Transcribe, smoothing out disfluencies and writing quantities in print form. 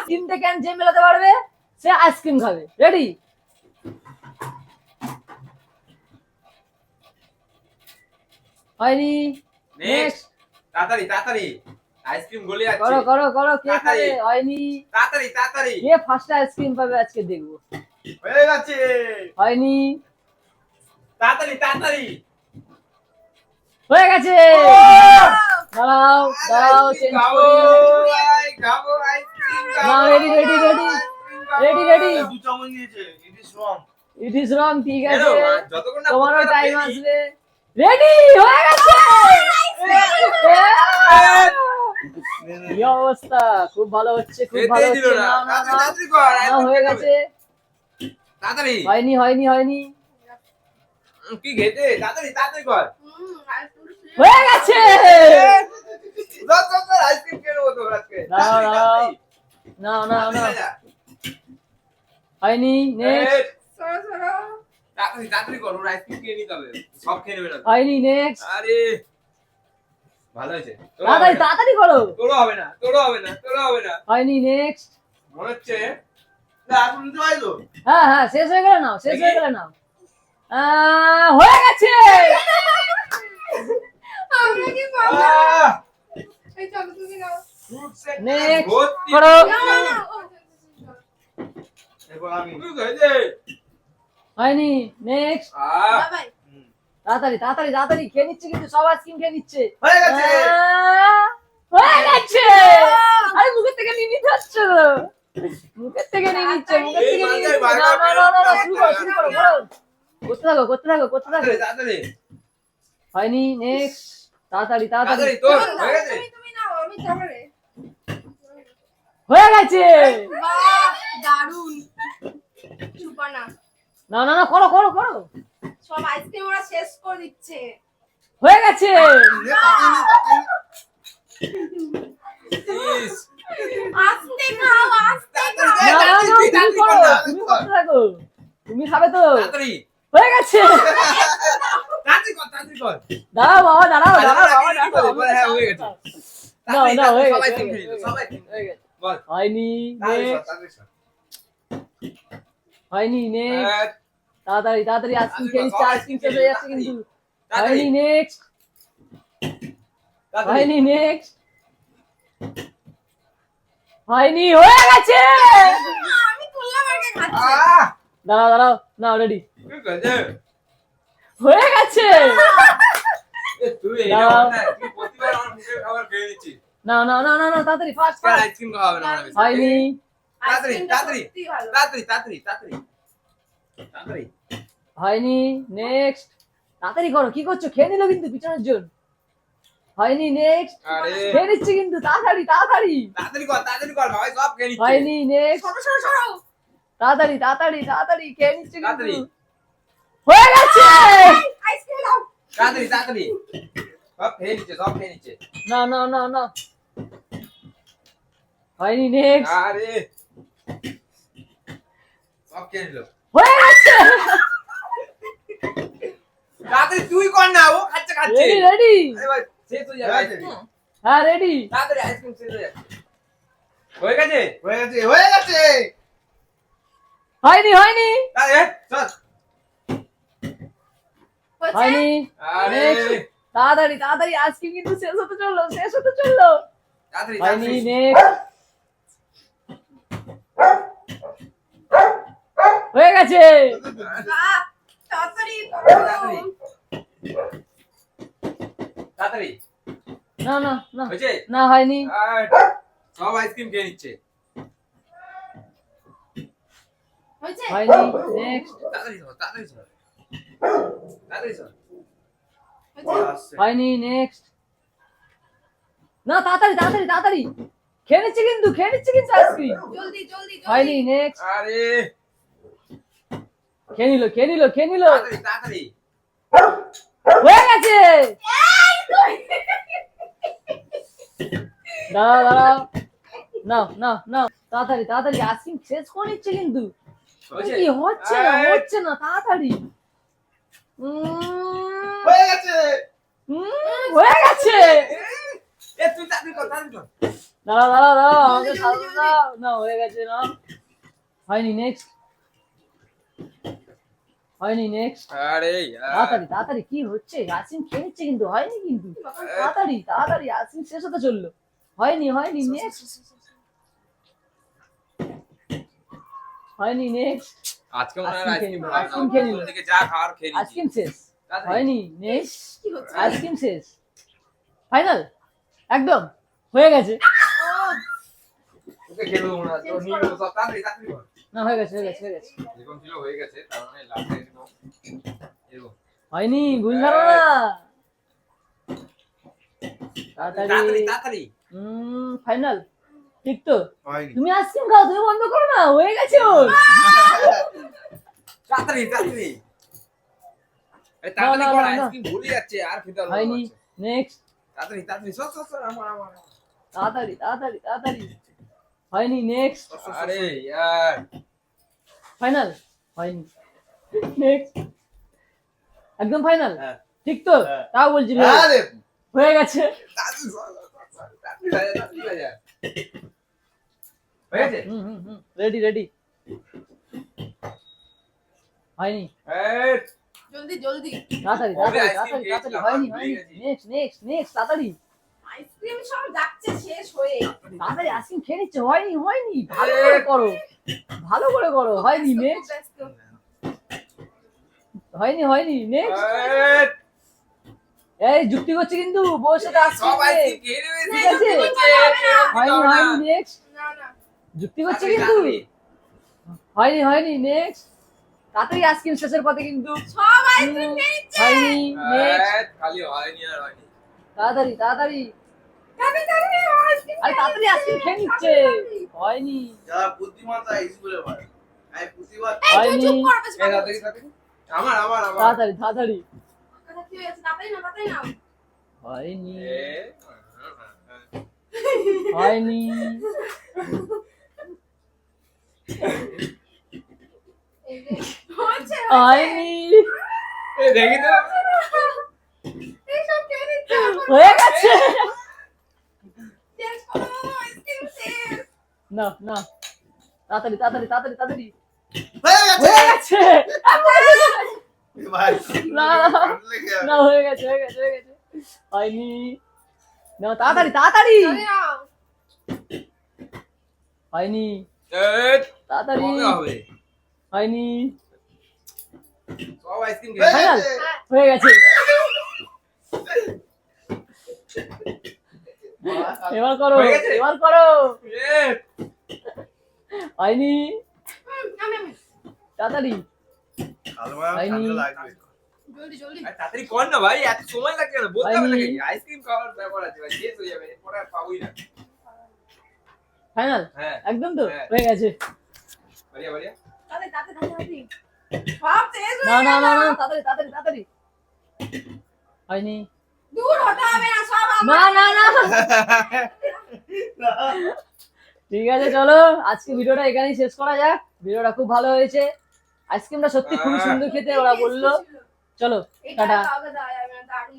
তিনটে ক্যান যে মেলাতে পারবে সে আইসক্রিম খাবে। রেডি? হয়নি। নেক্সট। তাড়াতাড়ি তাড়াতাড়ি আইসক্রিম গলে যাচ্ছে। করো করো করো, কে খাবে? হয়নি। তাড়াতাড়ি তাড়াতাড়ি কে ফার্স্ট আইসক্রিম পাবে আজকে দেখবো। হয়ে গেছে। হয়নি। তাড়াতাড়ি তাড়াতাড়ি হয়ে গেছে। দাঁড়াও দাঁড়াও, চেঞ্জ করি। খাবো আইসক্রিম না, ready ready ready ready ready. দু চামচ নিয়েছে। It is wrong. It is wrong. ঠিক আছে, যতক্ষণ না তোমারও টাইম আসবে। রেডি হয়ে গেছে। কি অবস্থা, খুব ভালো হচ্ছে, খুব ভালো হচ্ছে। না না না, হয়ে গেছে। তাড়াতাড়ি হয়নি হয়নি হয়নি। কি খেতে? তাড়াতাড়ি তাড়াতাড়ি কর। হয়ে গেছে। আইসক্রিম খেয়ে নেবো তো আজকে। দাঁড়াও দাঁড়াও। না না না, হয়নি। নেক্সট। তাড়াতাড়ি তাড়াতাড়ি কর, ওর আইসক্রিম খেয়ে নিতে হবে। সব খেয়ে নেবে না। হয়নি। নেক্সট। আরে ভালো হয়েছে। তাড়াতাড়ি তাড়াতাড়ি করো। তোরও হবে না, তোরও হবে না, তোরও হবে না। হয়নি। নেক্সট। মনে হচ্ছে না এখন নিতে হয় তো। হ্যাঁ হ্যাঁ, শেষ হয়ে গেলে নাও, শেষ হয়ে গেলে নাও। হয়ে গেছে। নেক্সট করো। এরপর আমি হয়নি। নেক্সট। তাড়াতাড়ি তাড়াতাড়ি তাড়াতাড়ি, খেয়ে নিচ্ছে কিন্তু, সব আইসক্রিম খেয়ে নিচ্ছে। হয়ে গেছে। হয়ে গেছে। আরে মুখের থেকে নিয়ে নিতে হচ্ছে তো। মুখের থেকে নিয়ে নিচ্ছে, মুখের থেকে নিয়ে নিচ্ছে। না না না না, শুরু করো শুরু করো করো। করতে থাকো করতে থাকো করতে থাকো। তাড়াতাড়ি হয়নি। নেক্সট। তাড়াতাড়ি তাড়াতাড়ি। তাড়াতাড়ি তোর হয়ে গেছে। হয়ে গেছে। দারুন সুপানা, না না না, করো করো করো। সব আইসক্রিম ওরা শেষ করে দিচ্ছে। হয়ে গেছে। ইস, আস্তে খাও আস্তে খাও। না না না, তুমি করো, তুমি করতে থাকো। তুমি খাবে তো। তাড়াতাড়ি হয়ে গেছে। তাড়াতাড়ি কর, তাড়াতাড়ি কর। দাঁড়াও বাবা, দাঁড়াও দাঁড়াও বাবা, দাঁড়াও। হ্যাঁ, হয়ে গেছে। না না, হয়ে সবাই গেছে, খেয়ে হয়ে নিল, গেছে, সবাই খেয়ে নিল। হয়ে গেছে। বল হয়নি। তাড়াতাড়ি নেক্সট। কর, তাড়াতাড়ি কর। হয়নি। নেক্সট। হ্যাঁ, তাড়াতাড়ি তাড়াতাড়ি, আইসক্রিম খেয়ে নিচ্ছে, আইসক্রিম শেষ হয়ে যাচ্ছে কিন্তু। তাড়াতাড়ি হয়নি। নেক্সট। তাড়াতাড়ি হয়নি। নেক্সট। হয়নি। হয়ে গেছে। আমি তুললাম আর কে খাচ্ছে। দাঁড়াও দাঁড়াও, না রেডি। কি করছে? হয়ে গেছে। তুই দাঁড়াও। তুই প্রতিবার আমার মুখের খাবার খেয়ে নিচ্ছিস। না না না না না, তাড়াতাড়ি ফাস্ট ফাস্ট। আইসক্রিম খাওয়াবে না আমার বেশি। হয়নি। তাড়াতাড়ি আইসক্রিমটা তাড়াতাড়ি সত্যি ভালো। তাড়াতাড়ি তাড়াতাড়ি তাড়াতাড়ি তাড়াতাড়ি হয়নি। নেক্সট। তাড়াতাড়ি করো, কি করছো? খেয়ে নিল কিন্তু পিছনের জন। হয়নি। নেক্সট। আরে খেয়ে নিচ্ছে কিন্তু, তাড়াতাড়ি তাড়াতাড়ি। তাড়াতাড়ি কর ভাই, সব খেয়ে নিচ্ছে। হয়নি। নেক্সট। সরো সরো সরো। তাড়াতাড়ি তাড়াতাড়ি তাড়াতাড়ি, খেয়ে নিচ্ছে কিন্তু। তাড়াতাড়ি হয়ে গেছে। আইসক্রিম দাও। তাড়াতাড়ি তাড়াতাড়ি সব খেয়ে নিচ্ছে, সব খেয়ে নিচ্ছে। না না না না, হয়নি। নেক্সট। আরে সব খেয়ে নিল। হয়ে গেছে। তাড়াতাড়ি তুই কর না, ও খাচ্ছে খাচ্ছে। Ready ready. আরে ভাই শেষ হয়ে যাবে আইসক্রিম। হ্যাঁ রেডি। তাড়াতাড়ি আইসক্রিম শেষ হয়ে যাচ্ছে। হয়ে গেছে হয়ে গেছে হয়ে গেছে। হয়নি হয়নি তাড়াতাড়ি চল। হচ্ছে? হয়নি। আরে Next. তাড়াতাড়ি তাড়াতাড়ি, আইসক্রিম কিন্তু শেষ হতে চললো, শেষ হতে চললো। তাড়াতাড়ি হয়নি। তাড়াতাড়ি নেক্সট। হয়ে গেছে। আহ, তাড়াতাড়ি তাড়াতাড়ি করো। তাড়াতাড়ি না না না হয়েছে? না, হয়নি। আর সব আইসক্রিম খেয়ে নিচ্ছে। হয়েছে? হয়নি। নেক্সট। তাড়াতাড়ি চল, তাড়াতাড়ি চল, তাড়াতাড়ি চল। হয়েছে? হয়নি। নেক্সট। না, তাড়াতাড়ি তাড়াতাড়ি তাড়াতাড়ি, খেয়ে নিচ্ছে কিন্তু, খেয়ে নিচ্ছে কিন্তু আইসক্রিম। জলদি জলদি হয়নি। জলদি। নেক্সট। আরে খেয়ে নিল খেয়ে নিল খেয়ে নিল। তাড়াতাড়ি তাড়াতাড়ি হয়ে গেছে। দাঁড়াও দাঁড়াও, নাও নাও নাও, তাড়াতাড়ি তাড়াতাড়ি, আইসক্রিম শেষ করে নিচ্ছে কিন্তু। হয়েছে? কি হচ্ছে না হচ্ছে না, তাড়াতাড়ি। হয়ে গেছে। হয়ে গেছে। এ তুই তাড়াতাড়ি কর তাড়াতাড়ি কর দাঁড়াও দাঁড়াও দাঁড়াও আমাকে জলদি, সাজাতে জলদি। দাও। না হয়ে গেছে না হয়নি নেক্সট হয়নি নেক্সট আরে তাড়াতাড়ি তাড়াতাড়ি কি হচ্ছে আসিম খেয়ে নিচ্ছে কিন্তু হয়নি কিন্তু তাড়াতাড়ি তাড়াতাড়ি আসিম শেষ হতে চললো হয়নি হয়নি নেক্সট হয়নি নেক্সট আজকে মনে হয় আইসক্রিম আইসক্রিম খেয়ে নিল। থেকে যা খাওয়ার খেয়ে নিয়েছি আইসক্রিম শেষ তাড়াতাড়ি। হয়নি নেক্সট কি হচ্ছে আইসক্রিম শেষ ফাইনাল একদম হয়ে গেছে ওকে খেলবো মনে হয় তোর নিয়ে সব তাড়াতাড়ি তাড়াতাড়ি কর না হয়ে গেছে হয়ে গেছে হয়ে গেছে যেরকম ছিল হয়ে গেছে তার মানে লাস্টে একদম এরকম হয়নি ভুল ধারণা তাড়াতাড়ি তাড়াতাড়ি তাড়াতাড়ি ফাইনাল ঠিক তো হয়নি তুমি আইসক্রিম খাও তুমি বন্ধ করো না হয়ে গেছে ওর তাড়াতাড়ি তাড়াতাড়ি আরে না, তাড়াতাড়ি না, কর না, না। আইসক্রিম ভুলে যাচ্ছে আর খেতে হবে হয়নি নেক্সট তাড়াতাড়ি তাড়াতাড়ি সর সর সর আমার তাড়াতাড়ি তাড়াতাড়ি তাড়াতাড়ি হয়নি নেক্সট আরে यार ফাইনাল হয়নি নেক্সট একদম ফাইনাল হ্যাঁ। ঠিক তো হ্যাঁ। তাও বলছি আরে হয়ে গেছে তাড়াতাড়ি সর তাড়াতাড়ি হয়ে যা হয়ে গেছে রেডি রেডি হয়নি এই জলদি জলদি তাড়াতাড়ি কবে তাড়াতাড়ি ice cream তাড়াতাড়ি তাড়াতাড়ি খেয়েছিলাম? হয়নি ভুলে হয়নি গেছি। নেক্সট নেক্সট নেক্সট তাড়াতাড়ি আইসক্রিম সব যাচ্ছে শেষ হয়ে তাড়াতাড়ি আইসক্রিম খেয়ে নিচ্ছে হয়নি হয়নি ভালো করে করো ভালো করে করো হয়নি নেক্সট ব্যস্ত। হয়নি হয়নি নেক্সট এই এই যুক্তি করছে কিন্তু বউর সাথে সব আইসক্রিম আইসক্রিম খেয়ে নেবে ঠিক আছে। হয়নি হয়নি নেক্সট না না যুক্তি করছে কিন্তু হয়নি হয়নি নেক্সট তাড়াতাড়ি আইসক্রিম শেষের পথে কিন্তু সব আইসক্রিম খেয়ে নিচ্ছে হয়নি নেক্সট খালি হয়নি আর হয়নি তাড়াতাড়ি তাড়াতাড়ি তাড়াতাড়ি তাড়াতাড়ি আইসক্রিম আরে তাড়াতাড়ি আইসক্রিম খেয়ে নিচ্ছে হয়নি যারা বুদ্ধিমান তারা স্কুলে পড়ে আমি বুদ্ধিমান এই তুই হয়নি। চুপ কর বেশ এই তাড়াতাড়ি তাড়াতাড়ি আমার আমার আমার তাড়াতাড়ি তাড়াতাড়ি কথা কি হয়েছে তাড়াতাড়ি না তাড়াতাড়ি না হয়নি এ হয়নি এই যে হচ্ছে হয়নি এ দেখি তো এই সব খেয়ে নিচ্ছে হয়ে গেছে শেষ করো আইসক্রিম শেষ না না তাড়াতাড়ি তাড়াতাড়ি তাড়াতাড়ি তাড়াতাড়ি হয়ে হয়ে গেছে গেছে ভাই না। না হয়ে গেছে হয়ে গেছে হয়ে গেছে হয়নি না তাড়াতাড়ি তাড়াতাড়ি তাড়াতাড়ি নাও হয়নি এ তাড়াতাড়ি কবে হবে হয়নি সব আইসক্রিম হয়ে খেয়ে ফাইনাল গেছে। হয়ে গেছে এবার করো হয়ে গেছে? এবার করো এ হয়নি আমি আমি তাড়াতাড়ি কালো মায়া হয়নি। ঠান্ডা লাগবে জলদি জলদি আরে তাড়াতাড়ি কর না ভাই এত সময় লাগছে না বলতে হবে হয়নি। নাকি আইসক্রিম খাওয়ার ব্যাপার আছে ভাই শেষ হয়ে যাবে এরপরে আর পাবোই না ফাইনাল হ্যাঁ একদম তো হ্যাঁ। হয়ে গেছে বাড়িয়া বাড়িয়া তাড়াতাড়ি তাড়াতাড়ি সব শেষ না হয়ে না গেল না না তাড়াতাড়ি তাড়াতাড়ি তাড়াতাড়ি হয়নি দূর হতে হবে না সব আমার না না না ঠিক আছে চলো আজকে ভিডিওটা এখানেই শেষ করা যাক ভিডিওটা খুব ভালো হয়েছে আইসক্রিমটা সত্যি খুবই সুন্দর খেতে ওরা বললো চলো এটা টাটা কাউকে দেওয়া যাবে না দারুণ